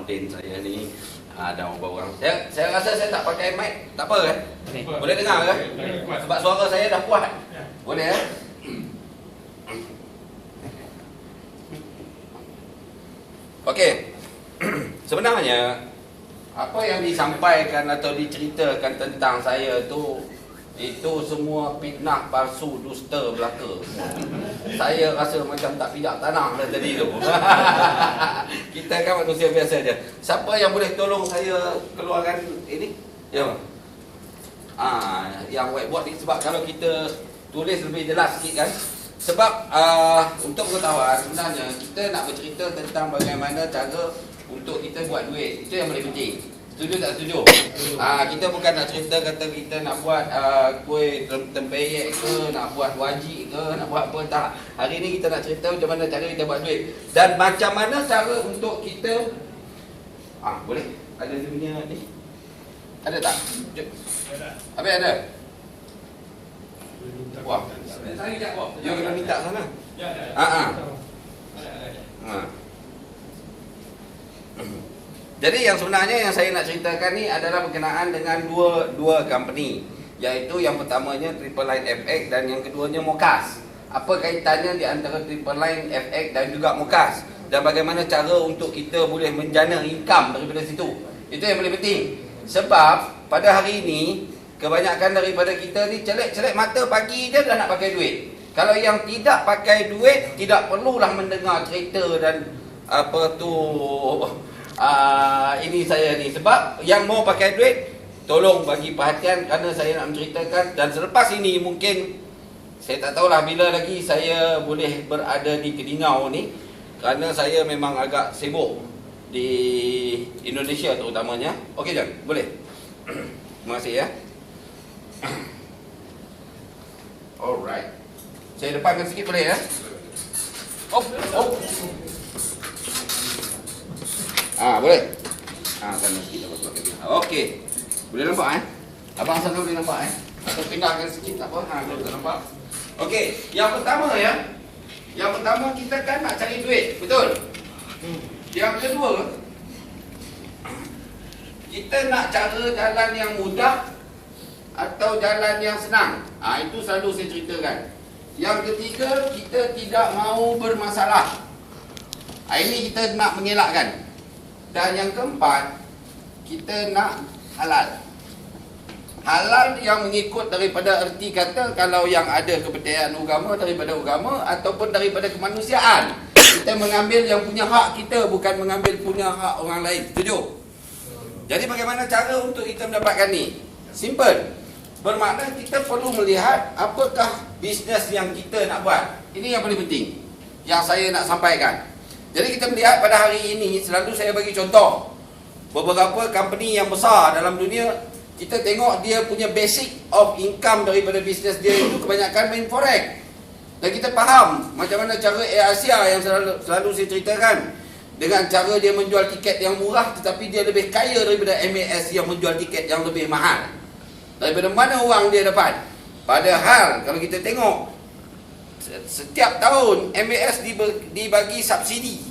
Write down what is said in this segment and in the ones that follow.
komplain saya ni ada beberapa orang. Saya rasa saya tak pakai mic, tak apa kan? Boleh dengar kan? Sebab suara saya dah kuat. Boleh eh? Okey. Sebenarnya apa yang disampaikan atau diceritakan tentang saya tu itu semua fitnah, palsu, dusta belaka. Saya rasa macam tak pijak tanah dah tadi tu. Kita kan manusia biasa je. Siapa yang boleh tolong saya keluarkan ini? Ya. Yang whiteboard ni, sebab kalau kita tulis lebih jelas sikit kan. Sebab untuk pengetahuan, sebenarnya kita nak bercerita tentang bagaimana cara untuk kita buat duit. Itu yang paling penting. Setuju tak setuju? Kita bukan nak cerita kata kita nak buat kuih tempeyek ke, nak buat wajik ke, nak buat apa, tak. Hari ni kita nak cerita macam mana cara kita buat duit. Dan macam mana cara untuk kita boleh? Ada dia punya ni? Ada tak? Habis ada? Wah, saya sekejap wah. Dia kena minta sana. Ya, ada. Jadi yang sebenarnya yang saya nak ceritakan ni adalah berkenaan dengan dua company, iaitu yang pertamanya Triple Line FX dan yang keduanya Mokas. Apa kaitannya di antara Triple Line FX dan juga Mokas, dan bagaimana cara untuk kita boleh menjana income daripada situ. Itu yang paling penting. Sebab pada hari ini kebanyakan daripada kita ni celek-celek mata pagi je dah nak pakai duit. Kalau yang tidak pakai duit tidak perlulah mendengar cerita dan apa tu ini saya ni. Sebab yang mau pakai duit tolong bagi perhatian kerana saya nak menceritakan. Dan selepas ini mungkin saya tak tahulah bila lagi saya boleh berada di Kedingau ni, kerana saya memang agak sibuk di Indonesia terutamanya. Okey John, boleh? Terima kasih ya. Alright. Saya depankan sikit boleh ya? Boleh. Sana sikit apa sebab lagi. Okey. Boleh nampak Abang sana boleh nampak Atau pindahkan sikit tak apa. Kalau tak nampak. Okey, yang pertama ya. Yang pertama kita kan nak cari duit, betul? Yang kedua, kita nak cara jalan yang mudah atau jalan yang senang. Itu selalu saya ceritakan. Yang ketiga, kita tidak mahu bermasalah. Ini kita nak mengelakkan. Dan yang keempat, kita nak halal. Halal yang mengikut daripada erti kata, kalau yang ada kepercayaan agama daripada agama ataupun daripada kemanusiaan. Kita mengambil yang punya hak kita, bukan mengambil punya hak orang lain. Setuju? Jadi bagaimana cara untuk kita mendapatkan ni? Simple. Bermakna kita perlu melihat apakah bisnes yang kita nak buat. Ini yang paling penting yang saya nak sampaikan. Jadi kita melihat pada hari ini, selalu saya bagi contoh beberapa company yang besar dalam dunia. Kita tengok dia punya basic of income daripada bisnes dia itu kebanyakan main forex. Dan kita faham macam mana cara Air Asia yang selalu saya ceritakan, dengan cara dia menjual tiket yang murah tetapi dia lebih kaya daripada MAS yang menjual tiket yang lebih mahal. Daripada mana wang dia dapat? Padahal kalau kita tengok, setiap tahun MAS dibagi subsidi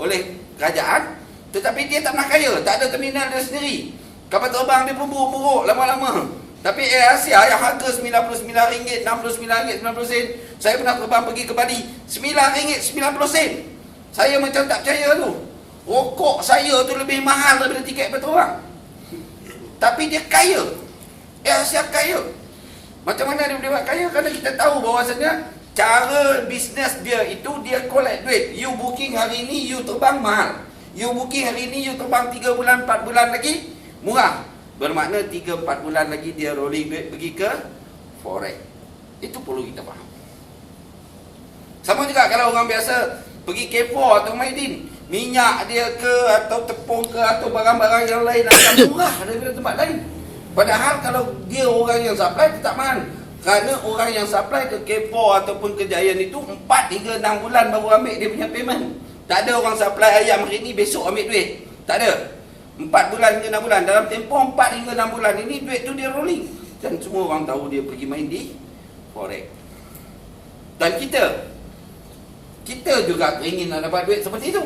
oleh kerajaan, tetapi dia tak pernah kaya, tak ada terminal dia sendiri. Kapal terbang dia pun buruk-buruk lama-lama. Tapi Air Asia yang harga RM99, RM69.90, saya pernah terbang pergi ke Bali, RM9.90. Saya macam tak percaya tu. Rokok saya tu lebih mahal daripada tiket berterbang. Tapi dia kaya. Air Asia kaya. Macam mana dia boleh buat kaya? Kerana kita tahu bahawasanya cara bisnes dia itu, dia collect duit. You booking hari ni, you terbang mahal. You booking hari ni, you terbang 3 bulan, 4 bulan lagi, murah. Bermakna 3-4 bulan lagi dia rolling duit pergi ke forex. Itu perlu kita faham. Sama juga kalau orang biasa pergi K4 atau Maidin, minyak dia ke atau tepung ke atau barang-barang yang lain akan murah daripada tempat lain. Padahal kalau dia orang yang supply tetap mahal. Kerana orang yang supply ke K4 ataupun ke Giant itu 4 hingga 6 bulan baru ambil dia punya payment. Tak ada orang supply ayam hari ni besok ambil duit. Tak ada. 4 bulan hingga 6 bulan. Dalam tempoh 4 hingga 6 bulan ini duit tu dia rolling. Dan semua orang tahu dia pergi main di forex. Dan kita juga ingin nak dapat duit seperti itu.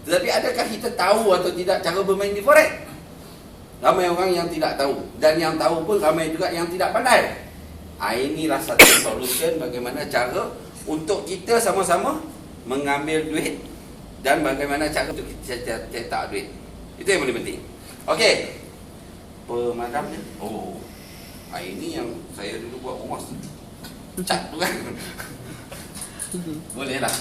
Tetapi adakah kita tahu atau tidak cara bermain di forex? Ramai orang yang tidak tahu. Dan yang tahu pun ramai juga yang tidak pandai. Inilah satu solution bagaimana cara untuk kita sama-sama mengambil duit dan bagaimana cara untuk kita cetak duit. Itu yang paling penting. Okey. Pemadamnya. Oh. Ini yang saya dulu buat rumah. Cat tu kan. Boleh lah.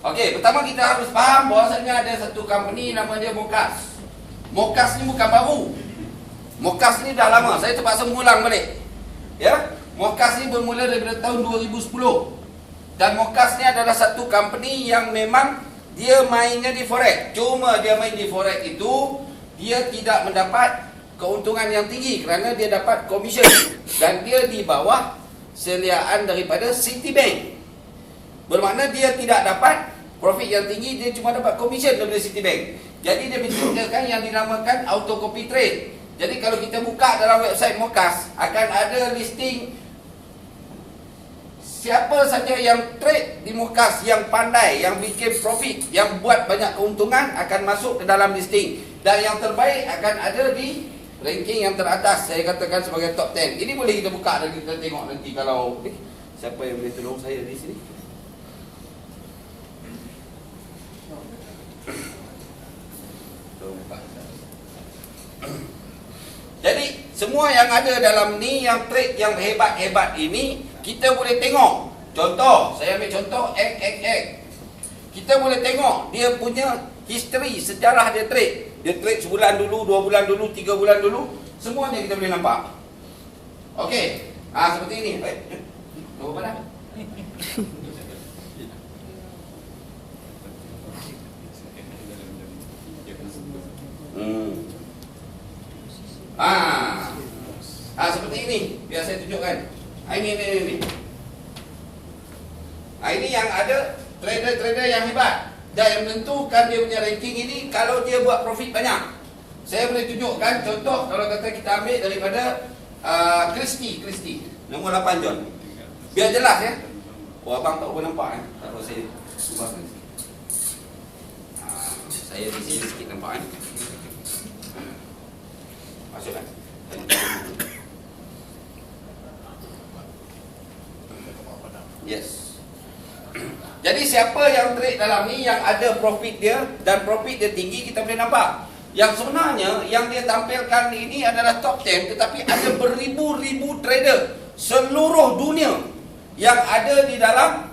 Okey, pertama kita harus faham bahawasanya ada satu company nama dia Mokas. Mokas ni bukan baru. Mokas ni dah lama. Saya terpaksa mengulang balik. Ya, Mokas ni bermula daripada tahun 2010. Dan Mokas ni adalah satu company yang memang dia mainnya di forex. Cuma dia main di forex itu dia tidak mendapat keuntungan yang tinggi kerana dia dapat komisen dan dia di bawah seliaan daripada Citibank. Bermakna dia tidak dapat profit yang tinggi, dia cuma dapat komisen daripada Citibank. Jadi dia menciptakan yang dinamakan auto copy trade. Jadi kalau kita buka dalam website Mokas, akan ada listing siapa saja yang trade di Mokas, yang pandai, yang bikin profit, yang buat banyak keuntungan akan masuk ke dalam listing. Dan yang terbaik akan ada di ranking yang teratas. Saya katakan sebagai top 10. Ini boleh kita buka dan kita tengok nanti kalau siapa yang boleh tolong saya di sini. Jadi semua yang ada dalam ni, yang trade yang hebat-hebat ini, kita boleh tengok. Contoh, saya ambil contoh XXX. Kita boleh tengok dia punya history, sejarah dia trade. Dia trade sebulan dulu, 2 bulan dulu, 3 bulan dulu. Semuanya kita boleh nampak. Okey. Seperti ini. Nombor mana? Seperti ini. Biar saya tunjukkan. Ini. Ini yang ada trader-trader yang hebat. Dan yang menentukan dia punya ranking ini kalau dia buat profit banyak. Saya boleh tunjukkan contoh kalau kata kita ambil daripada Christie. Nombor 8 John. Biar jelas ya. Abang tak boleh nampak tak tahu saya ubah kan. Saya di sini sikit nampak kan. Masukkan. Yes. Jadi siapa yang trade dalam ni yang ada profit dia dan profit dia tinggi, kita boleh nampak. Yang sebenarnya yang dia tampilkan ini adalah top 10, tetapi ada beribu-ribu trader seluruh dunia yang ada di dalam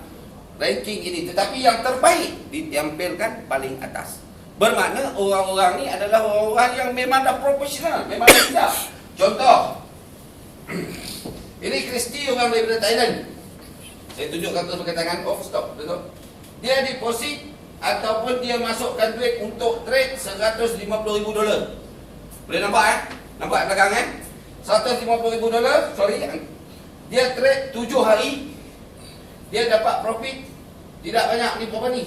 ranking ini, tetapi yang terbaik ditampilkan paling atas. Bermakna orang-orang ni adalah orang-orang yang memang dah profesional, memang dah tidak. Contoh, ini Christie, orang daripada Thailand. Saya tunjukkan tu pakai tangan off, stop, betul. Dia deposit ataupun dia masukkan duit untuk trade $150,000. Boleh nampak Nampak belakang $150,000, sorry. Dia trade 7 hari. Dia dapat profit tidak banyak ni berapa ni?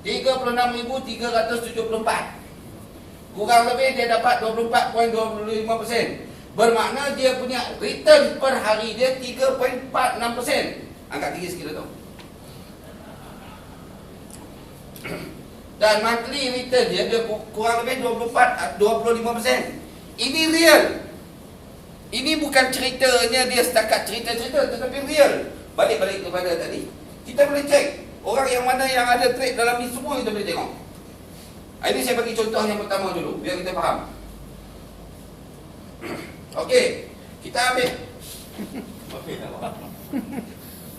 36,374. Kurang lebih dia dapat 24.25%. Bermakna dia punya return per hari dia 3.46%. Angkat tinggi sikit tu. Dan monthly return dia kurang lebih 25%. Ini real. Ini bukan ceritanya dia setakat cerita-cerita, tetapi real. Balik kepada tadi. Kita boleh cek orang yang mana yang ada trade dalam ni, semua kita boleh tengok. Ini saya bagi contoh yang pertama dulu biar kita faham. Okey, kita ambil.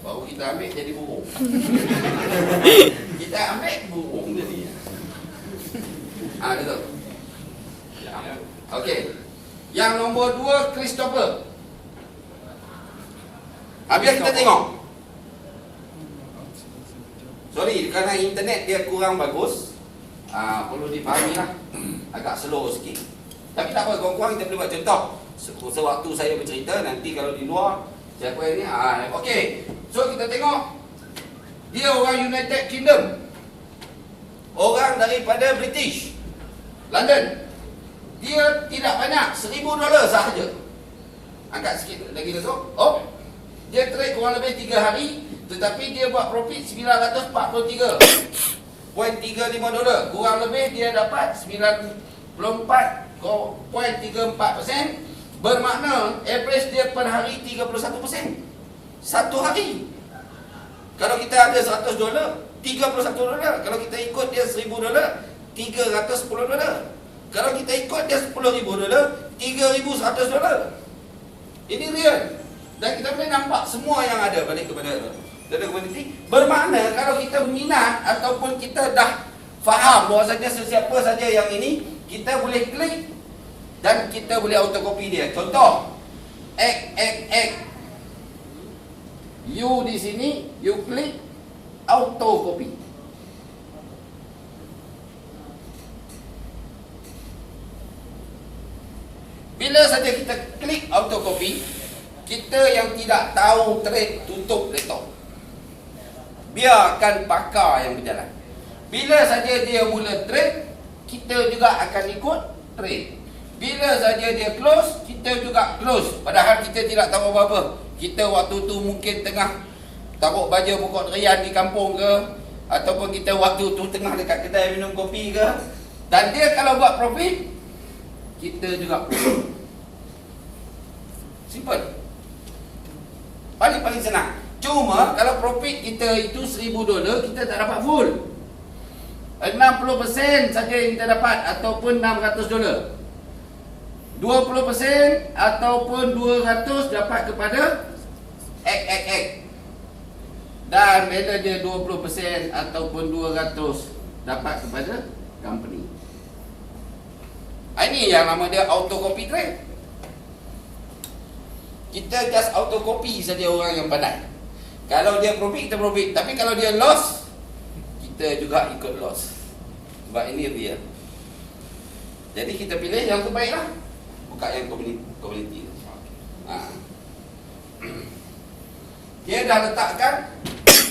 Baru kita ambil jadi burung. Kita ambil burung jadi. Betul. Okey. Yang nombor 2 Christopher. Biar kita tengok. Sorry, kerana internet dia kurang bagus. Perlu dipahami lah. Agak slow sikit. Tapi tak apa, kawan-kawan, kita boleh buat contoh. Sewaktu saya bercerita, nanti kalau di luar siapa yang ni, okey. So kita tengok. Dia orang United Kingdom. Orang daripada British London. Dia tidak banyak, $1,000 sahaja. Angkat sikit lagi tu. Dia trade kurang lebih 3 hari, tetapi dia buat profit 943.35 dolar. Kurang lebih dia dapat 94.34%. Bermakna average dia per hari 31%. Satu hari. Kalau kita ada 100 dolar, 31 dolar. Kalau kita ikut dia 1000 dolar, 310 dolar. Kalau kita ikut dia 10,000 dolar, 3,100 dolar. Ini real. Dan kita boleh nampak semua yang ada balik kepada komuniti. Bermakna kalau kita minat ataupun kita dah faham bahawasanya sesiapa saja yang ini, kita boleh klik dan kita boleh autocopy dia. Contoh, X. You di sini, you klik autocopy. Bila saja kita klik autocopy, kita yang tidak tahu trade tutup laptop. Biarkan pakar yang berjalan. Bila saja dia mula trade, kita juga akan ikut trade. Bila saja dia close, kita juga close. Padahal kita tidak tahu apa-apa. Kita waktu tu mungkin tengah taruh baju pokok durian di kampung ke, ataupun kita waktu tu tengah dekat kedai minum kopi ke. Dan dia kalau buat profit, kita juga profit. Simple. Paling senang. Cuma kalau profit kita itu 1,000 dolar, kita tak dapat full. 60% saja yang kita dapat, ataupun 600 dolar. 20% ataupun 200 dapat kepada X. Dan bila dia 20% ataupun 200 dapat kepada company. Ini yang nama dia autocopy trade. Kita just autocopy saja orang yang pandai. Kalau dia profit, kita profit. Tapi kalau dia loss, kita juga ikut loss. Sebab ini real. Jadi kita pilih yang terbaik lah. Buka yang community. Dia dah letakkan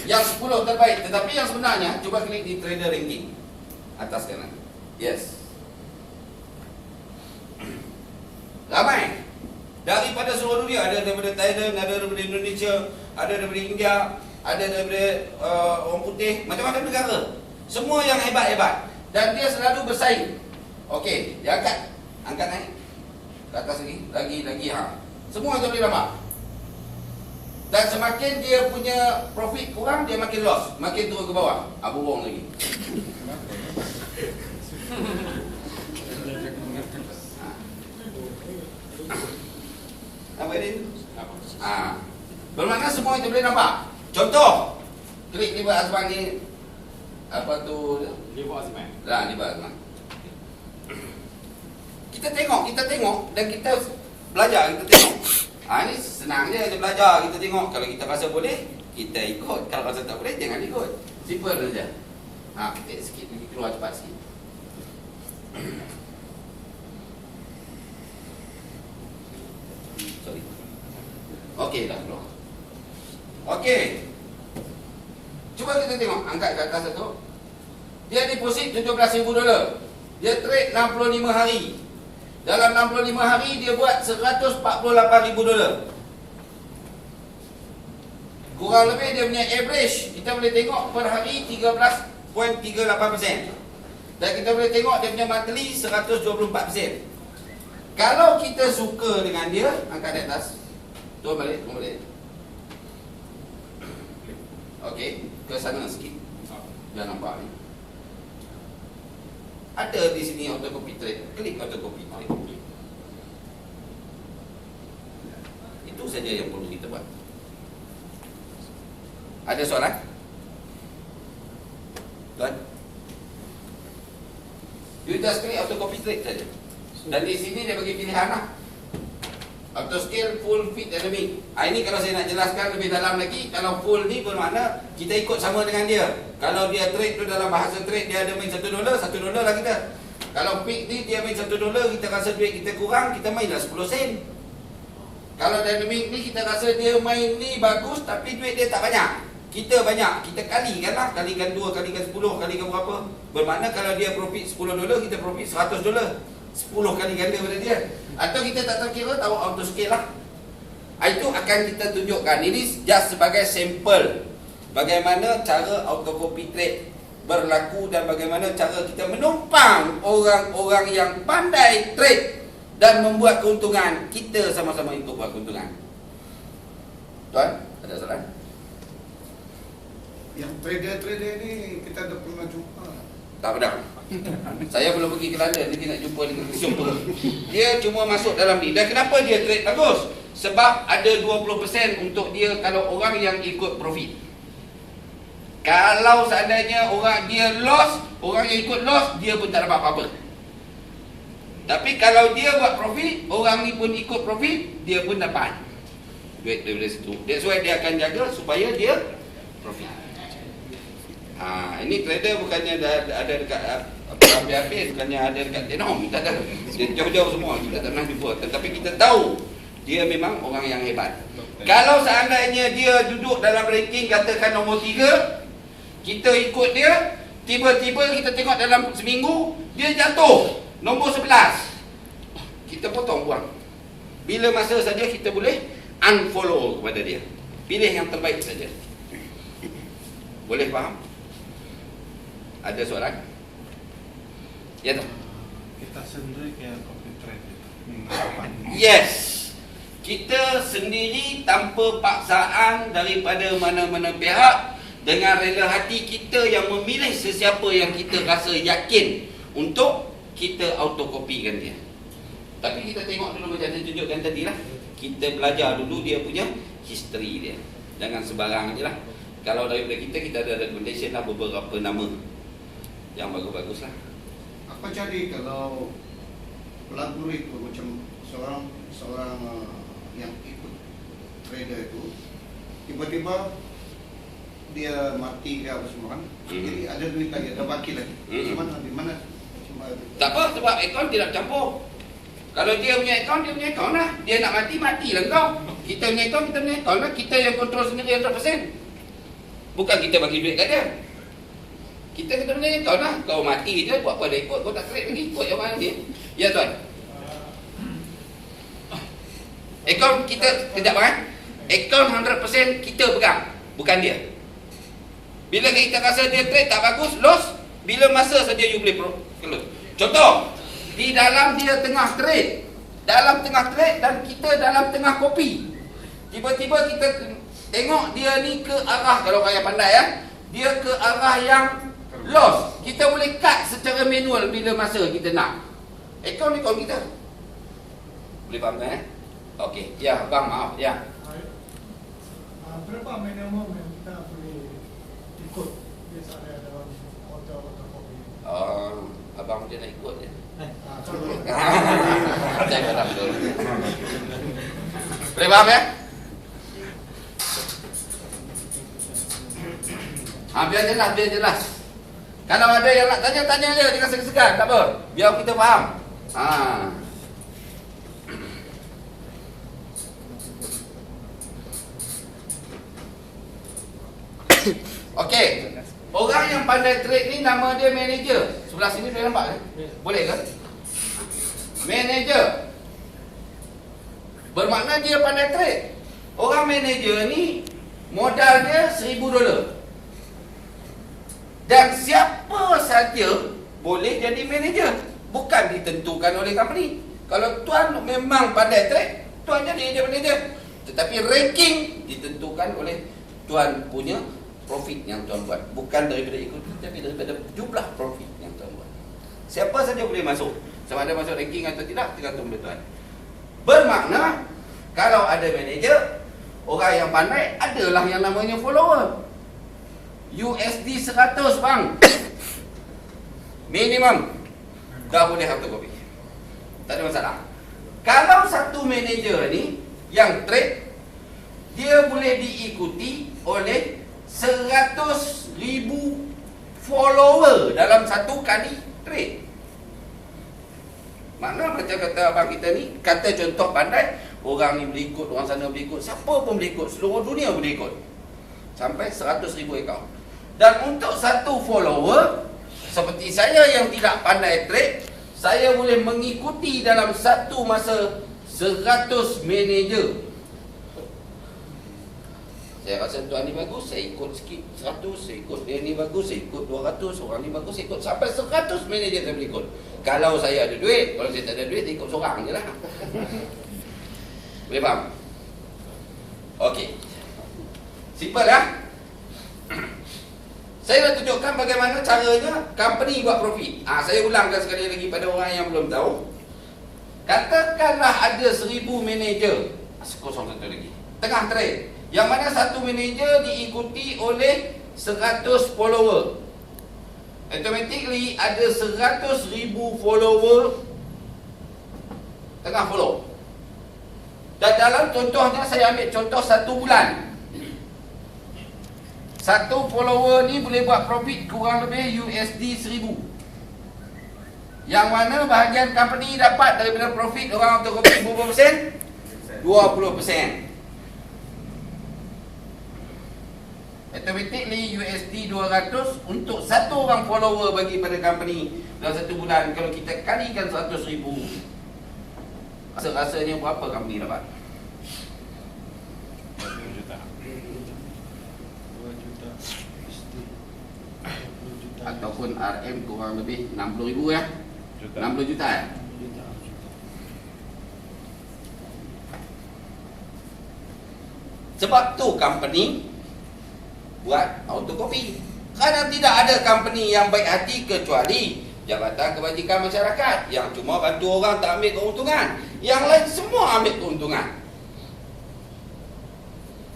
yang 10 terbaik. Tetapi yang sebenarnya, cuba klik di trader ranking atas kanan. Yes. Ramai. Daripada seluruh dunia. Ada daripada Thailand, ada daripada Indonesia, ada daripada India, ada daripada orang putih, macam-macam negara. Semua yang hebat-hebat. Dan dia selalu bersaing. Okey, dia angkat naik ke atas lagi. Semua kita boleh nampak. Dan semakin dia punya profit kurang, dia makin loss, makin turun ke bawah. Burung lagi. Apa ini? Bermakna semua kita boleh nampak. Contoh, klik libat Azman ni. Apa tu? Libat Azman. Libat Azman. Kita tengok dan kita belajar, kita tengok. Ini senang je kita belajar, kita tengok. Kalau kita rasa boleh, kita ikut. Kalau rasa tak boleh, jangan ikut. Simple saja. Kita sikit lagi, keluar cepat sikit. Sorry. Okey, dah keluar. Okey. Cuba kita tengok, angkat ke atas satu. Dia deposit 17,000 dolar. Dia trade 65 hari. Dalam 65 hari dia buat 148,000 dolar. Kurang lebih dia punya average, kita boleh tengok per hari 13.38%. Dan kita boleh tengok dia punya monthly 124%. Kalau kita suka dengan dia, angkat di atas. Turun balik. Okey, ke sana sikit. Jangan nampak ni. Ada di sini autocopy trade. Klik autocopy trade. Itu saja yang perlu kita buat. Ada soalan? Tuan? You just klik autocopy trade saja. Dan di sini dia bagi pilihan lah. Auto scale, full, fit, dynamic. Ini kalau saya nak jelaskan lebih dalam lagi. Kalau full ni bermakna kita ikut sama dengan dia. Kalau dia trade tu dalam bahasa trade, dia ada main $1 lah kita. Kalau fit ni dia main $1, kita rasa duit kita kurang, kita mainlah 10 sen. Kalau dynamic ni kita rasa dia main ni bagus, tapi duit dia tak banyak. Kita banyak, kita kalikan lah. Kalikan 2, kalikan 10, kalikan berapa. Bermakna kalau dia profit $10, kita profit $100. 10 kali ganda pada dia. Atau kita tak terkira, tahu auto scale lah. Itu akan kita tunjukkan. Ini just sebagai sampel bagaimana cara autocopy trade berlaku dan bagaimana cara kita menumpang orang-orang yang pandai trade dan membuat keuntungan. Kita sama-sama ikut buat keuntungan. Tuan, ada soalan? Yang trader-trader ni kita dah pernah jumpa. Tak pernah. Saya belum pergi ke London, dia nak jumpa dengan siapa. Dia cuma masuk dalam ni. Dan kenapa dia trade bagus? Sebab ada 20% untuk dia kalau orang yang ikut profit. Kalau seandainya orang dia loss, orang yang ikut loss, dia pun tak dapat apa-apa. Tapi kalau dia buat profit, orang ni pun ikut profit, dia pun dapat duit daripada situ. That's why dia akan jaga supaya dia profit. Ini trader bukannya ada dekat habis-habis, bukannya ada dekat Tenom, tak ada. Dia jauh-jauh semua, kita tak pernah jumpa. Tetapi kita tahu dia memang orang yang hebat. Kalau seandainya dia duduk dalam ranking katakan nombor 3, kita ikut dia, tiba-tiba kita tengok dalam seminggu dia jatuh nombor 11, kita potong buang. Bila masa saja kita boleh unfollow kepada dia. Pilih yang terbaik saja. Boleh faham? Ada soalan? Ya tak? Kita sendiri kayak copy trade itu. Yes. Kita sendiri tanpa paksaan daripada mana-mana pihak, dengan rela hati kita yang memilih sesiapa yang kita rasa yakin untuk kita autocopykan dia. Tapi kita tengok dulu macam saya tunjukkan tadi lah. Kita belajar dulu dia punya history dia. Jangan sembarang je lah. Kalau daripada kita ada recommendation lah beberapa nama yang bagus-bagus lah. Apa jadi kalau pelabur itu macam seorang yang ikut trader itu tiba-tiba dia mati ke apa semua kan? Jadi ada duit lagi, ada baki lagi. Di mana? Tak apa, sebab akaun tidak campur. Kalau dia punya akaun lah. Dia nak mati lah kau. Kita punya akaun lah. Kita yang kontrol sendiri 100%. Bukan kita bagi duit kat dia. Kita punya akaun lah. Kau mati je, buat apa dia ikut. Kau tak trade lagi, ikut yang orang ni. Ya tuan. Akaun kita tidak kan? Akaun 100% kita pegang, bukan dia. Bila kita rasa dia trade tak bagus, loss, bila masa saja you boleh close. Contoh, di dalam dia tengah trade, dan kita dalam tengah kopi. Tiba-tiba kita tengok dia ni ke arah, kalau kaya pandai ya, dia ke arah yang loss. Kita boleh cut secara manual bila masa kita nak. Akaun kita. Boleh faham kan? Okey, ya bang, maaf ya. Berapa minimum yang kita boleh ikut biasanya dalam hotel atau kopi? Abang dia nak ikut je. Kalau Saya faham betul. Boleh faham ya? Biar jelas. Kalau ada yang nak tanya je, jangan segan-segan, tak apa. Biar kita faham. Okey. Orang yang pandai trade ni nama dia manager. Sebelah sini boleh nampak kan? Boleh ke? Manager. Bermakna dia pandai trade. Orang manager ni modal dia $1,000. Dan siapa saja boleh jadi manager. Bukan ditentukan oleh company. Kalau tuan memang pandai trade, tuan jadi manager. Tetapi ranking ditentukan oleh tuan punya profit yang tuan buat. Bukan daripada ikut, tapi daripada jumlah profit yang tuan buat. Siapa saja boleh masuk. Sama ada masuk ranking atau tidak, tergantung pada tuan. Bermakna, kalau ada manager, orang yang pandai adalah yang namanya follower. USD 100 bang. Minimum. Dah boleh autocopy. Tak ada masalah. Kalau satu manager ni yang trade, dia boleh diikuti oleh 100,000 follower dalam satu kali trade. Makna macam kata abang kita ni, kata contoh pandai, orang ni boleh ikut, orang sana boleh ikut, siapa pun boleh ikut, seluruh dunia boleh ikut. Sampai 100,000 akaun. Dan untuk satu follower, seperti saya yang tidak pandai trade, saya boleh mengikuti dalam satu masa 100 manager Saya rasa tuan ni bagus, saya ikut sikit 100, saya ikut dia ni bagus, saya ikut 200, orang ni bagus, saya ikut sampai 100 manager saya boleh ikut. Kalau saya ada duit, kalau saya tak ada duit, saya ikut seorang je lah. Boleh faham? Okey. Simple lah. Saya nak tunjukkan bagaimana caranya company buat profit. Saya ulangkan sekali lagi pada orang yang belum tahu. Katakanlah ada 1000 manager. Kosong satu lagi. Tengah trade. Yang mana satu manager diikuti oleh 100 follower. Automatically ada 100,000 follower tengah follow. Dan dalam contohnya saya ambil contoh 1 bulan. Satu follower ni boleh buat profit kurang lebih USD 1000. Yang mana bahagian company dapat daripada profit orang autokopi berapa persen? 20%. Automatically USD 200 untuk satu orang follower bagi pada company dalam satu bulan. Kalau kita kalikan 100,000, rasanya berapa company dapat? 2 juta. 2 juta USD. 20 juta. Ataupun RM kurang lebih 60,000 ya. 60 juta ya. Sebab tu company buat autokopi. Kerana tidak ada company yang baik hati kecuali Jabatan Kebajikan Masyarakat yang cuma bantu orang tak ambil keuntungan. Yang lain semua ambil keuntungan.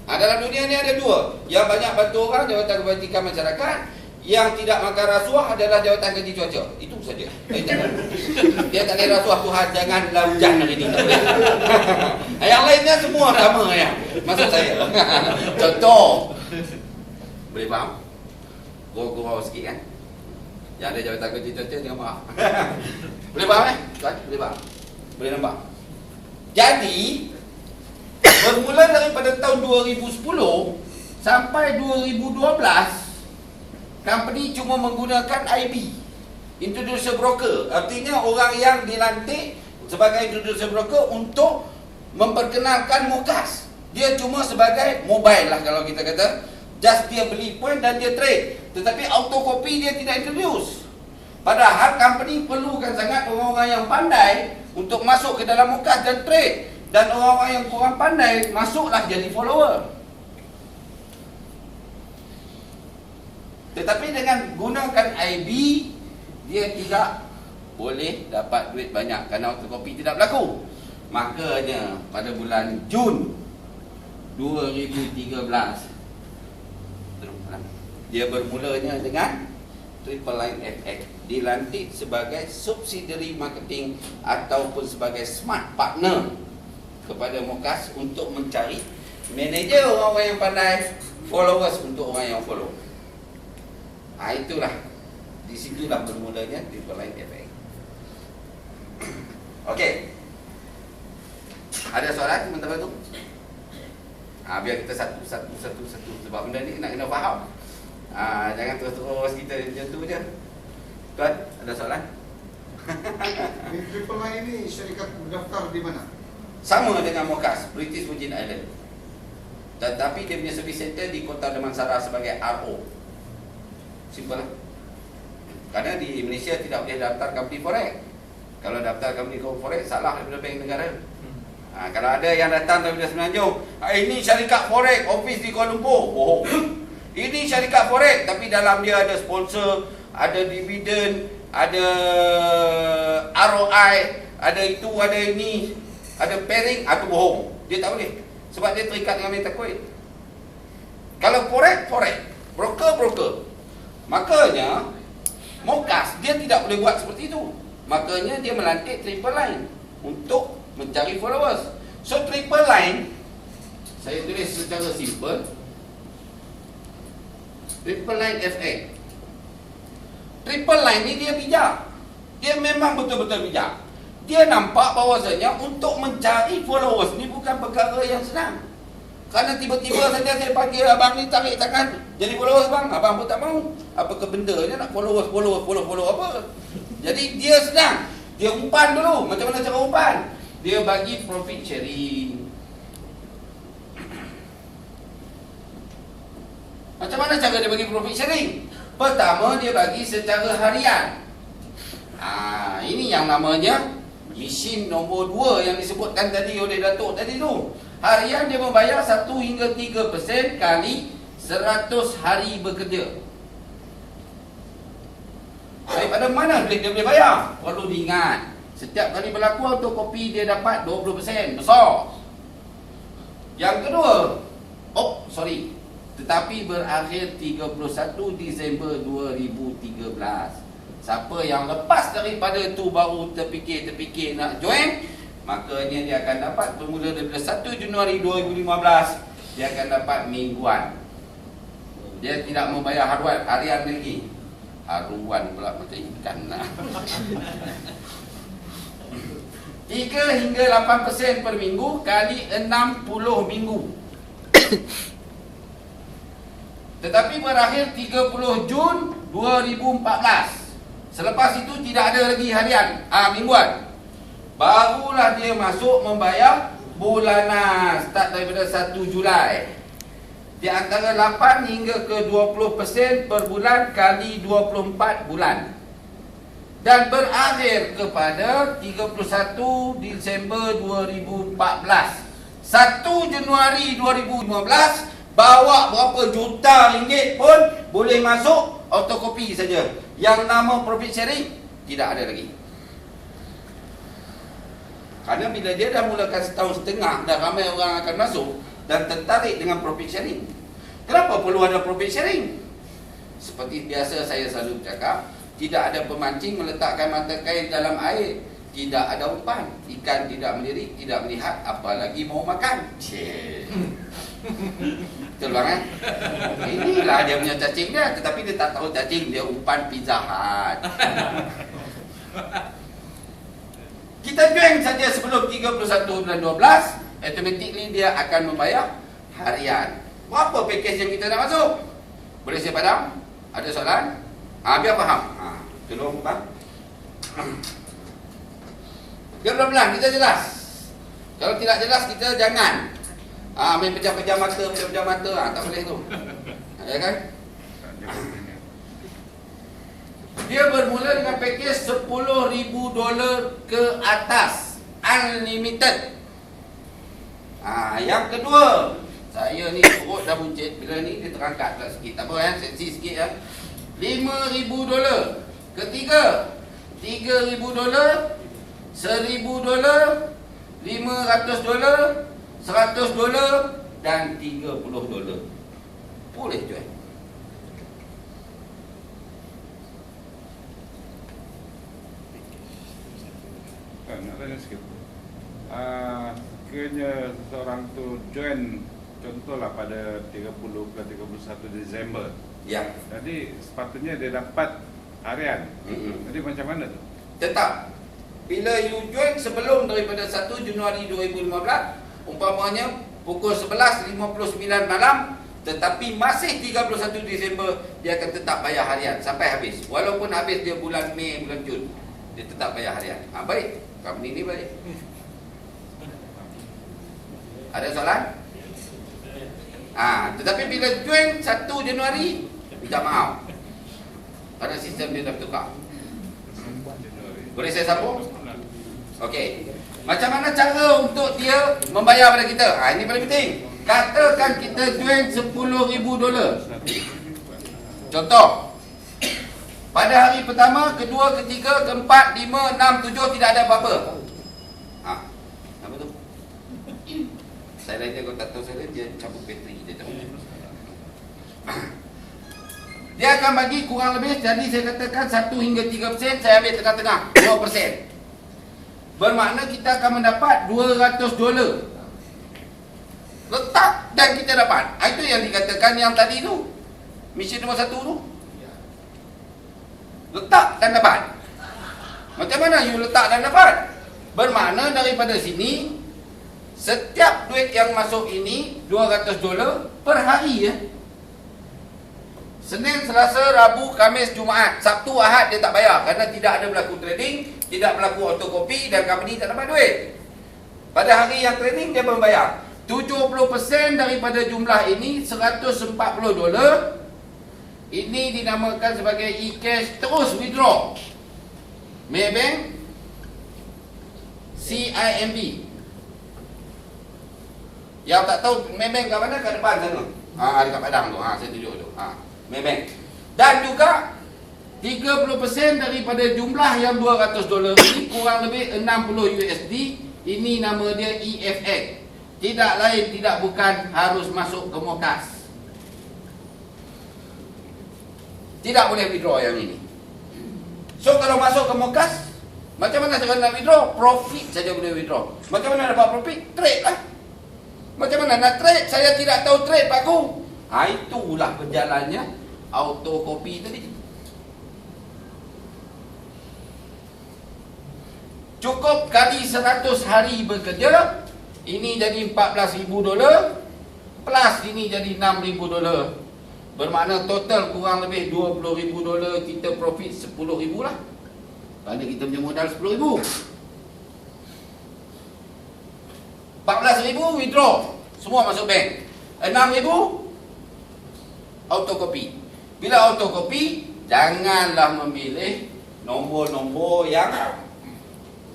Dalam dunia ni ada dua. Yang banyak bantu orang Jabatan Kebajikan Masyarakat. Yang tidak makan rasuah adalah Jabatan Kaji Cuaca. Itu saja. Dia tak boleh rasuah, Tuhan janganlah hujan hari ni. Tak boleh. Yang lainnya semua sama ya. Maksud saya. Contoh. Boleh faham? Gurau sikit kan? Yang ada Jabatan Kaji Cuaca jangan marah. Boleh faham Tuan? Boleh faham? Boleh nampak? Jadi bermula daripada tahun 2010 sampai 2012 company cuma menggunakan IB, Introducer Broker. Artinya orang yang dilantik sebagai Introducer Broker untuk memperkenalkan Mukas. Dia cuma sebagai mobile lah kalau kita kata. Just dia beli point dan dia trade. Tetapi autokopi dia tidak introduce. Padahal company perlukan sangat orang-orang yang pandai untuk masuk ke dalam Mukas dan trade. Dan orang-orang yang kurang pandai masuklah jadi follower. Tetapi dengan gunakan IB, dia tidak boleh dapat duit banyak kerana autokopi tidak berlaku. Makanya pada bulan Jun 2013 dia bermulanya dengan Triple Line FX, dilantik sebagai subsidiary marketing ataupun sebagai smart partner kepada Mukas untuk mencari manager orang-orang yang pandai, followers untuk orang yang follow. Itulah, di situlah bermulanya Triple Line FX. Okey. Ada soalan teman-teman tu? Biar kita satu sebab benda ni nak kena faham. Jangan terus-terus kita macam tu je. Tuan, ada soalan? Triple Line ini syarikat berdaftar di mana? Sama dengan Mukas, British Virgin Island. Tetapi dia punya service center di Kota Damansara sebagai RO. Simple lah. Kerana di Malaysia tidak boleh daftar company forex. Kalau daftar company forex, salah daripada bank negara. Kalau ada yang datang daripada Semenanjung, ini syarikat forex, office di Kuala Lumpur, bohong. Ini syarikat forex, tapi dalam dia ada sponsor, ada dividen, ada ROI, ada itu, ada ini, ada pairing, itu bohong. Dia tak boleh. Sebab dia terikat dengan Meta Kuwait. Kalau forex, broker. Makanya Mukas dia tidak boleh buat seperti itu. Makanya dia melantik Triple Line untuk mencari followers. So Triple Line, saya tulis secara simple, Triple Line FX. Triple Line ni dia bijak. Dia memang betul-betul bijak. Dia nampak bahawasanya untuk mencari followers ni bukan perkara yang senang. Kerana tiba-tiba saja saya panggil abang ni tarik tangan, jadi followers bang, abang pun tak mau. Apakah benda dia nak follow apa? Jadi dia senang. Dia umpan dulu. Macam mana cara umpan? Dia bagi profit sharing. Macam mana cara dia bagi profit sharing? Pertama, dia bagi secara harian. Ini yang namanya mesin nombor 2 yang disebutkan tadi oleh Datuk tadi tu. Harian dia membayar 1 hingga 3% kali 100 hari bekerja. Daripada mana dia boleh bayar? Perlu diingat, setiap kali berlaku autokopi dia dapat 20%. Besar. Yang kedua, tetapi berakhir 31 Disember 2013. Siapa yang lepas daripada tu baru terfikir nak join, makanya dia akan dapat bermula daripada 1 Januari 2015, dia akan dapat mingguan. Dia tidak membayar harian lagi. Haruan pula macam ikan lah. 3 hingga 8% per minggu kali 60 minggu. Tetapi berakhir 30 Jun 2014. Selepas itu tidak ada lagi harian, mingguan. Barulah dia masuk membayar bulanan, start daripada 1 Julai. Di antara 8 hingga ke 20% per bulan kali 24 bulan. Dan berakhir kepada 31 Disember 2014. 1 Januari 2015, bawa berapa juta ringgit pun boleh masuk autokopi saja. Yang nama profit sharing tidak ada lagi. Karena bila dia dah mulakan setahun setengah, dah ramai orang akan masuk dan tertarik dengan profit sharing. Kenapa perlu ada profit sharing? Seperti biasa saya selalu cakap, tidak ada pemancing meletakkan mata kail dalam air, tidak ada umpan, ikan tidak melirik, tidak melihat, apalagi mau makan. Betul bang Inilah dia punya cacing dia, tetapi dia tak tahu cacing dia umpan Pizza Hut. Kita join saja sebelum 31 bulan 12, automatically dia akan membayar harian. Berapa package yang kita nak masuk? Boleh saya padam? Ada soalan? Biar faham. Tolong bang. Biar pelan-pelan, kita jelas. Kalau tidak jelas, kita jangan main pejam-pejam mata, tak boleh tu. Ya kan? Dia bermula dengan package $10,000 ke atas, unlimited. Yang kedua, saya ni perut dah buncit, bila ni dia terangkat tak sikit, tak apa seksi sikit ya. $5,000. Ketiga, $3,000, $1,000, $500, $100 dan $30. Boleh join. Nak tanya sikit. Sekiranya seseorang tu join, contohlah pada 30 ke 31 Disember. Ya. Jadi sepatutnya dia dapat harian. Jadi macam mana tu? Tetap. Bila you join sebelum daripada 1 Januari 2015, umpamanya pukul 11.59 malam, tetapi masih 31 Disember, dia akan tetap bayar harian sampai habis. Walaupun habis dia bulan Mei, bulan Jun, dia tetap bayar harian. Baik, company ni baik. Ada soalan? Tetapi bila join 1 Januari, minta maaf, karena sistem dia dah tukar. Boleh saya sambung? Okey. Macam mana cara untuk dia membayar pada kita? Ini paling penting. Katakan kita join $10,000. Contoh, pada hari pertama, kedua, ketiga, keempat, 5, 6, 7 tidak ada apa-apa. Apa tu? Saya lain dia, kalau tak tahu saya dia cabut bateri. Dia akan bagi kurang lebih, jadi saya katakan 1 hingga 3%, saya ambil tengah-tengah 2%. Bermakna kita akan mendapat $200. Letak dan kita dapat. Itu yang dikatakan yang tadi tu, misi nombor 1 tu. Letak dan dapat. Macam mana you letak dan dapat? Bermakna daripada sini, setiap duit yang masuk ini $200 per hari ya. Senin, Selasa, Rabu, Khamis, Jumaat, Sabtu, Ahad dia tak bayar kerana tidak ada berlaku trading, tidak berlaku autokopi dan company tak dapat duit. Pada hari yang trading dia membayar 70% daripada jumlah ini $140 Ini dinamakan sebagai e-cash terus withdraw. Maybank CIMB. Yang tak tahu Maybank kat mana? Kat depan sana. Dekat Padang tu. Saya tunjuk tu. Maybank. Dan juga 30% daripada jumlah yang $200 ini kurang lebih 60 USD. Ini nama dia EFX. Tidak lain tidak bukan harus masuk ke Mokas. Tidak boleh withdraw yang ini. So kalau masuk ke Mokas, macam mana cara nak withdraw? Profit saja boleh withdraw. Macam mana dapat profit? Trade lah. Macam mana nak trade? Saya tidak tahu trade Pak Ku. Itulah berjalannya auto copy tadi. Cukup kali 100 hari bekerja, ini jadi $14,000, plus ini jadi $6,000. Bermakna total kurang lebih $20,000, kita profit $10,000 lah. Pada kita punya modal $10,000. $14,000 withdraw, semua masuk bank. $6,000 autocopy. Bila autocopy, janganlah memilih nombor-nombor yang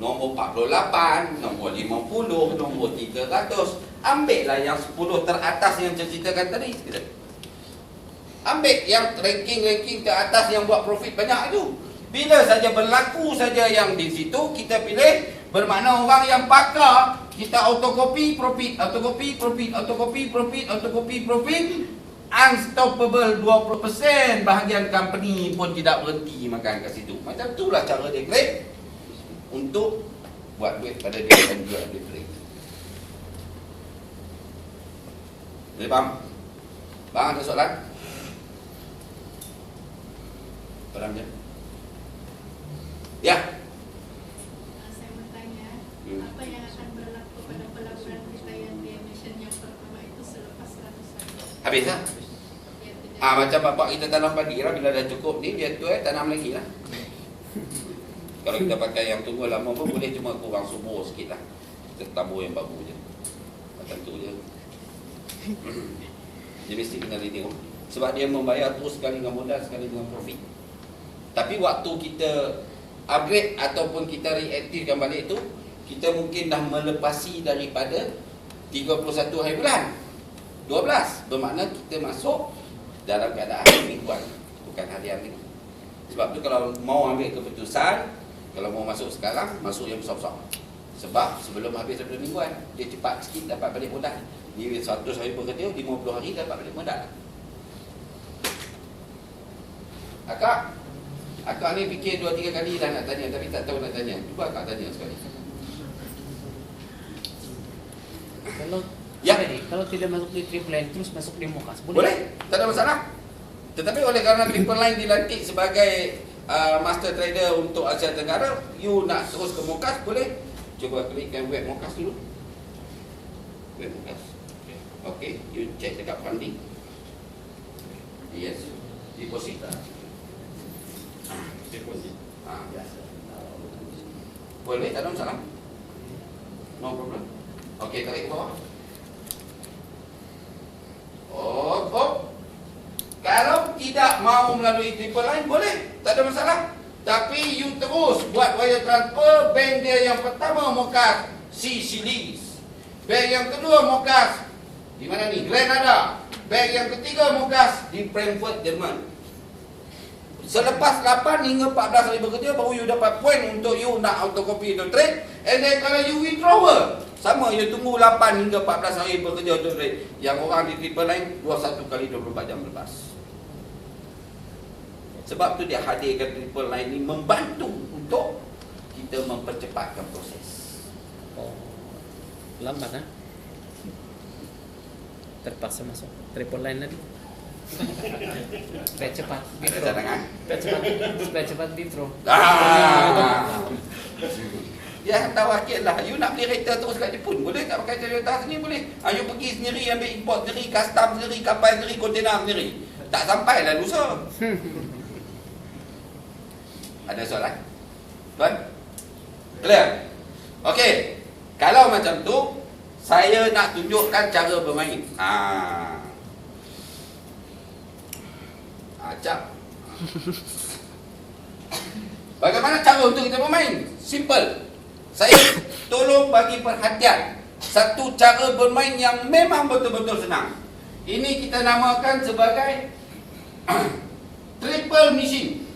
nombor 48, nombor 50, nombor 300. Ambillah yang 10 teratas yang saya ceritakan tadi. Ambil yang ranking-ranking ke atas yang buat profit banyak itu. Bila saja berlaku saja yang di situ, kita pilih. Bermakna orang yang pakar, kita autocopy profit, autocopy profit, autocopy profit, autocopy profit. Unstoppable 20%. Bahagian company pun tidak berhenti makan kat situ. Macam itulah cara dia trade untuk buat duit pada dia dan jual duit trade. Boleh faham? Bang ada soalan? Faham je? Ya. Saya bertanya, apa yang akan berlaku pada pelaburan kita yang di emission yang pertama itu selepas 100 hari? Habis lah? Macam bapak kita tanam padi lah, bila dah cukup ni dia tu tanam lagi lah. Kalau kita pakai yang tunggu lama pun boleh, cuma kurang subur sikit lah. Kita tabur yang baru je. Macam tu je. Dia mesti kena reading. Sebab dia membayar terus sekali dengan modal, sekali dengan profit. Tapi waktu kita upgrade ataupun kita reaktifkan balik tu, kita mungkin dah melepasi daripada 31 hari bulan 12. Bermakna kita masuk dalam keadaan mingguan, bukan harian lagi. Sebab tu kalau mau ambil keputusan, kalau mau masuk sekarang, masuk yang besar-besar. Sebab sebelum habis daripada mingguan, dia cepat sikit dapat balik modal. Dia 100 hari bekerja, 50 hari dapat balik modal. Akak ni fikir 2-3 kali dah nak tanya, tapi tak tahu nak tanya. Cuba akak tanya sekali. Kalau tidak masuk di triple line terus masuk di Mokas, Boleh, tak ada masalah. Tetapi oleh kerana triple line dilantik sebagai master trader untuk Asia Tenggara, you nak terus ke Mokas, boleh. Cuba klikkan web Mokas dulu. Web Mokas. Okey, you check dekat funding. Yes, deposit. Deposit. Boleh, tak ada masalah. No problem. Okey, tarik ke bawah. Kalau tidak mau melalui triple line, boleh, tak ada masalah. Tapi you terus buat wire transfer. Bank dia yang pertama Mokas Seychelles, bank yang kedua Mokas di mana ni? Grenada. Bank yang ketiga Mokas di Frankfurt, Jerman. Selepas 8 hingga 14 hari bekerja, baru you dapat point untuk you nak autocopy untuk trade. And then kalau you withdrawal, sama, you tunggu 8 hingga 14 hari bekerja untuk trade. Yang orang di triple line 21 kali 24 jam lepas. Sebab tu dia hadirkan triple line ni membantu untuk kita mempercepatkan proses. Lambat ha? Terpaksa masuk triple line lagi. Supaya cepat Ada cadangan? supaya cepat withdraw. Ya, tawakil lah. You nak beli kereta terus kat Jepun, boleh tak pakai Toyota sini? Boleh. You pergi sendiri, ambil import sendiri, custom sendiri, kapal sendiri, kontainer sendiri. Tak sampai lah lusa. Ada soalan? Tuan? Clear? Okey. Kalau macam tu, saya nak tunjukkan cara bermain. Bagaimana cara untuk kita bermain? Simple. Saya tolong bagi perhatian satu cara bermain yang memang betul-betul senang. Ini kita namakan sebagai triple machine.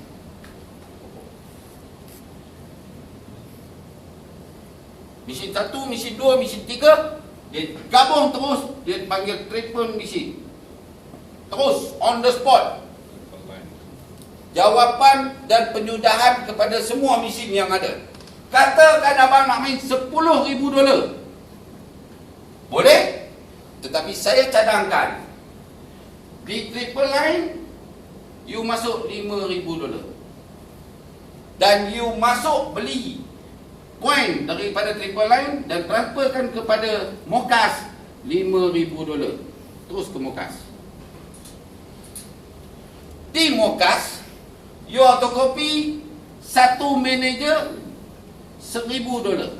Mesin 1, mesin 2, mesin 3, dia gabung terus, dia panggil triple machine. Terus on the spot. Jawapan dan penyudahan kepada semua mesin yang ada. Katakan abang nak main $10,000. Boleh? Tetapi saya cadangkan di triple line you masuk $5,000. Dan you masuk beli koin daripada triple line dan transferkan kepada Mokas $5,000. Terus ke Mokas. Di Mokas you autocopy satu manager $1,000.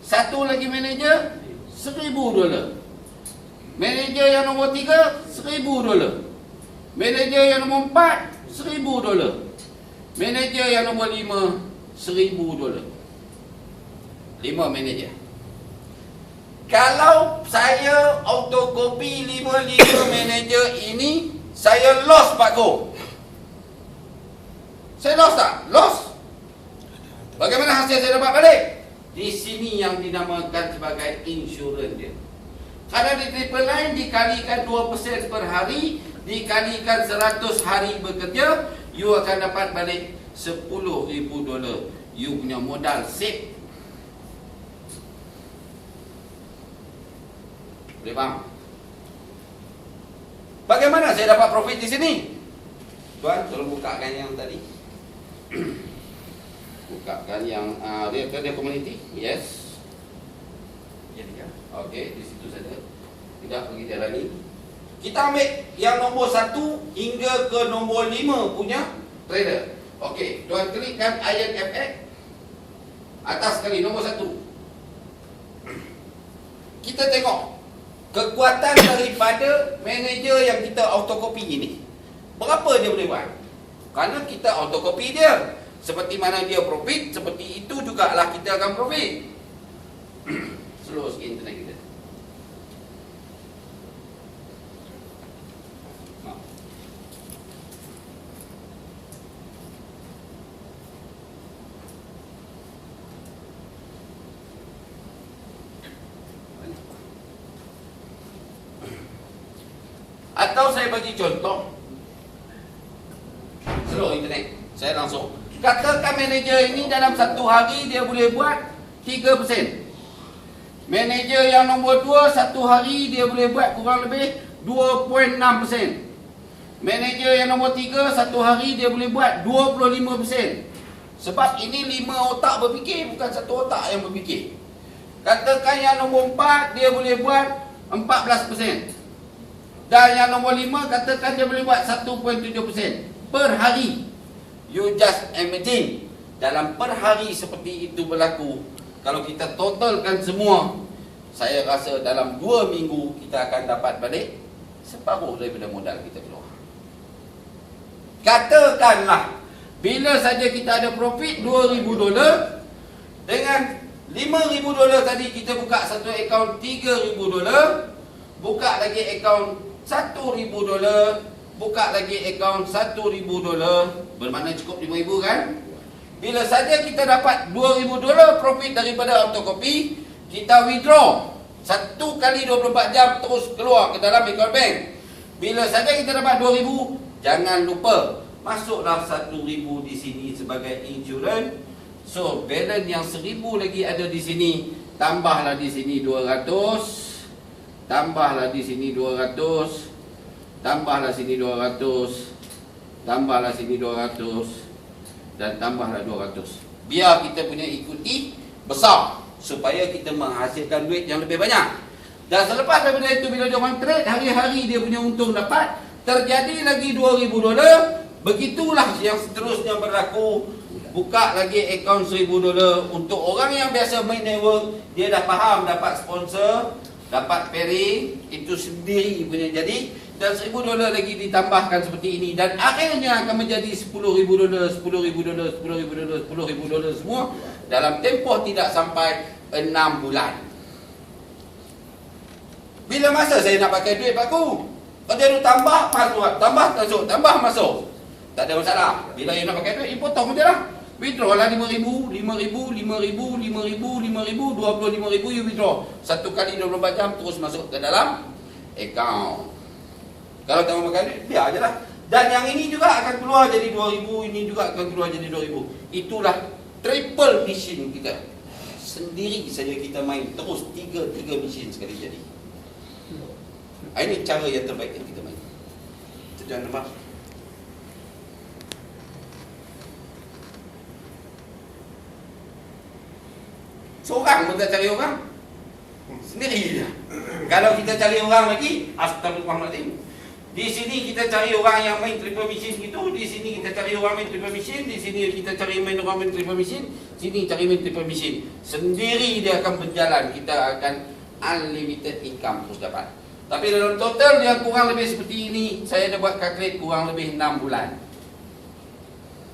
Satu lagi manager $1,000. Manager yang nombor 3 $1,000. Manager yang nombor 4 $1,000. Manager yang nombor 5 $1,000. 5 manager. Kalau saya autocopy 5 manager ini, saya lost Pak Go. Saya lost tak? Lost. Bagaimana hasil saya dapat balik? Di sini yang dinamakan sebagai insurans dia. Kalau di triple line dikalikan 2% per hari, dikalikan 100 hari bekerja, you akan dapat balik $10,000. You punya modal save. Boleh faham? Bagaimana saya dapat profit di sini? Tuan, tolong bukakan yang tadi. Bukakan yang dia community. Yes. Okey, di situ saja. Tidak pergi jalan ni. Kita ambil yang nombor 1 hingga ke nombor 5 punya trader. Okey, tuan klikkan INFX. Atas sekali nombor 1. Kita tengok kekuatan daripada manager yang kita autocopy ini. Berapa dia boleh buat? Kerana kita autocopy dia. Seperti mana dia profit, seperti itu jugalah kita akan profit. Slow sikit internet kita. Atau saya bagi contoh. Slow internet. Saya langsung. Katakan manager ini dalam satu hari dia boleh buat 3%. Manager yang nombor 2 satu hari dia boleh buat kurang lebih 2.6%. Manager yang nombor 3 satu hari dia boleh buat 25%. Sebab ini 5 otak berfikir, bukan satu otak yang berfikir. Katakan yang nombor 4 dia boleh buat 14%. Dan yang nombor 5 katakan dia boleh buat 1.7% per hari. You just imagine dalam per hari seperti itu berlaku. Kalau kita totalkan semua, saya rasa dalam 2 minggu kita akan dapat balik separuh daripada modal kita keluar. Katakanlah bila saja kita ada profit $2,000, dengan $5,000 tadi kita buka satu akaun $3,000, buka lagi akaun $1,000, buka lagi akaun $1,000, bermakna cukup $5,000 kan? Bila saja kita dapat $2,000 profit daripada autocopy, kita withdraw 1 kali 24 jam terus keluar ke dalam account bank. Bila saja kita dapat $2,000, jangan lupa masuklah $1,000 di sini sebagai insurans. So balance yang $1,000 lagi ada di sini, tambahlah di sini 200, tambahlah di sini 200, tambahlah sini 200, tambahlah sini 200, dan tambahlah 200. Biar kita punya ikuti besar supaya kita menghasilkan duit yang lebih banyak. Dan selepas daripada itu, bila dia orang trade, hari-hari dia punya untung dapat, terjadi lagi $2,000. Begitulah yang seterusnya berlaku. Buka lagi akaun $1,000. Untuk orang yang biasa main network, dia dah faham dapat sponsor, dapat pairing, itu sendiri punya. Jadi dan $1,000 lagi ditambahkan seperti ini, dan akhirnya akan menjadi $10,000, $10,000, $10,000, $10,000 semua dalam tempoh tidak sampai 6 bulan. Bila masa saya nak pakai duit Pak Ku? Dia tu tambah masuk, tambah masuk, tambah masuk. Tak ada masalah. Bila you nak pakai duit, you potong je lah. Withdraw lah $5,000, $5,000, $5,000, $5,000, $5,000, $25,000 you withdraw. 1 kali 24 jam terus masuk ke dalam account. Kalau tak mau pakai duit, biar je lah. Dan yang ini juga akan keluar jadi $2,000, ini juga akan keluar jadi $2,000. Itulah triple machine kita. Sendiri saja kita main terus 3 machine sekali jadi. Ini cara yang terbaik yang kita main. Jangan nampak. Seorang pun tak cari orang. Sendiri je. Kalau kita cari orang lagi, astagfirullahaladzim. Di sini kita cari orang yang main triple machine gitu, di sini kita cari orang main triple machine, di sini kita cari orang main triple machine, sini cari main triple machine. Sendiri dia akan berjalan, kita akan unlimited income terus dapat. Tapi dalam total yang kurang lebih seperti ini, saya dah buat calculate kurang lebih 6 bulan.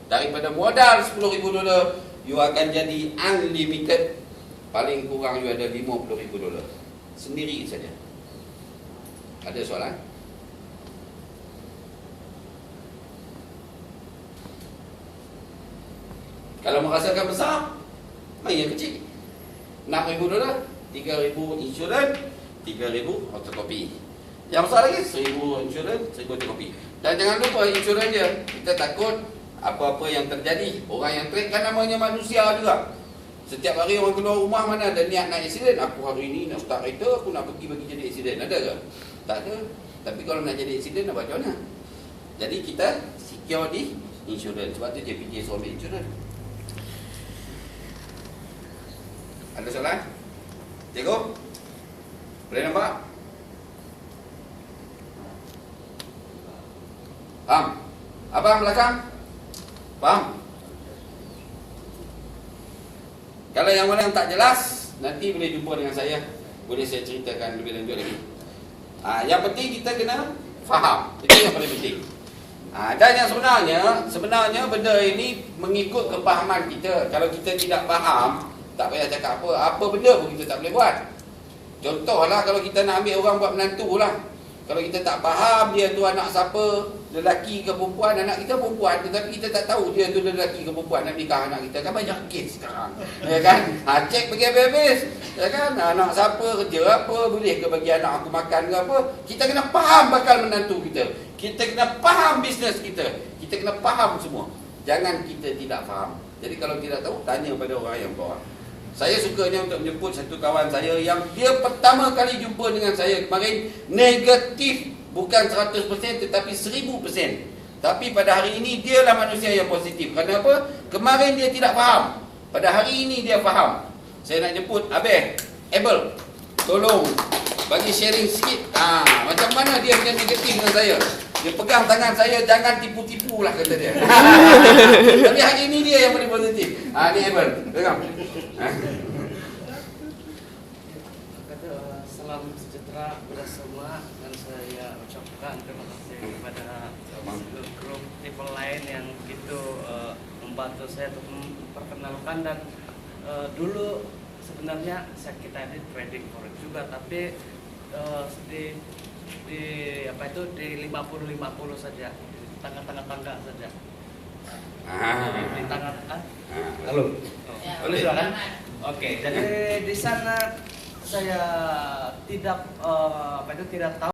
Daripada modal $10,000, you akan jadi unlimited. Paling kurang you ada $50,000 sendiri saja. Ada soalan? Kalau merasakan besar, main yang kecil. $6,000, $3,000 insurans, $3,000 autokopi. Yang besar lagi $1,000 insurans, $1,000 autokopi. Dan jangan lupa insurans dia, kita takut apa-apa yang terjadi. Orang yang trade kan namanya manusia juga. Setiap hari orang keluar rumah mana ada niat nak accident. Aku hari ni nak start kereta, aku nak pergi bagi jadi accident. Ada ke? Tak ada. Tapi kalau nak jadi accident, nak buat macam mana? Jadi kita secure di insurans. Sebab tu JPJ suruh ambil insurans. Ada soalan? Cikgu? Boleh nampak? Faham? Abang belakang? Faham? Kalau yang mana yang tak jelas, nanti boleh jumpa dengan saya. Boleh saya ceritakan lebih lanjut lagi. Yang penting kita kena faham. Itu yang paling penting. Dan yang sebenarnya benda ini mengikut kepahaman kita. Kalau kita tidak faham, tak payah cakap apa benda pun kita tak boleh buat. Contohlah kalau kita nak ambil orang buat menantu lah. Kalau kita tak faham dia tu anak siapa, lelaki ke perempuan, anak kita perempuan, tetapi kita tak tahu dia tu lelaki ke perempuan nak nikah anak kita, kan banyak kes sekarang. Ya kan? Cek pergi habis-habis. Ya kan? Anak siapa, kerja apa, boleh ke bagi anak aku makan ke apa. Kita kena faham bakal menantu kita. Kita kena faham bisnes kita. Kita kena faham semua. Jangan kita tidak faham. Jadi kalau tidak tahu, tanya pada orang yang bawah. Saya sukanya untuk menjemput satu kawan saya yang dia pertama kali jumpa dengan saya kemarin negatif, bukan 100% tetapi 1000%. Tapi pada hari ini dialah manusia yang positif. Kenapa? Kemarin dia tidak faham. Pada hari ini dia faham. Saya nak jemput Abel, tolong bagi sharing sikit. Macam mana dia punya negatif dengan saya. Dia pegang tangan saya, jangan tipu-tipu lah kata dia. Tapi hari ini dia yang paling positif. Ni Abel, pegang. Kata salam sejahtera kepada semua, dan saya ucapkan terima kasih kepada grup Triple Line yang begitu membantu saya untuk memperkenalkan. Dan dulu sebenarnya kita ini trading forex juga, tapi di 50-50 saja, tangga-tangga saja. Di tangan halo. Boleh sudah kan? Oke, jadi di sana saya tidak tidak tahu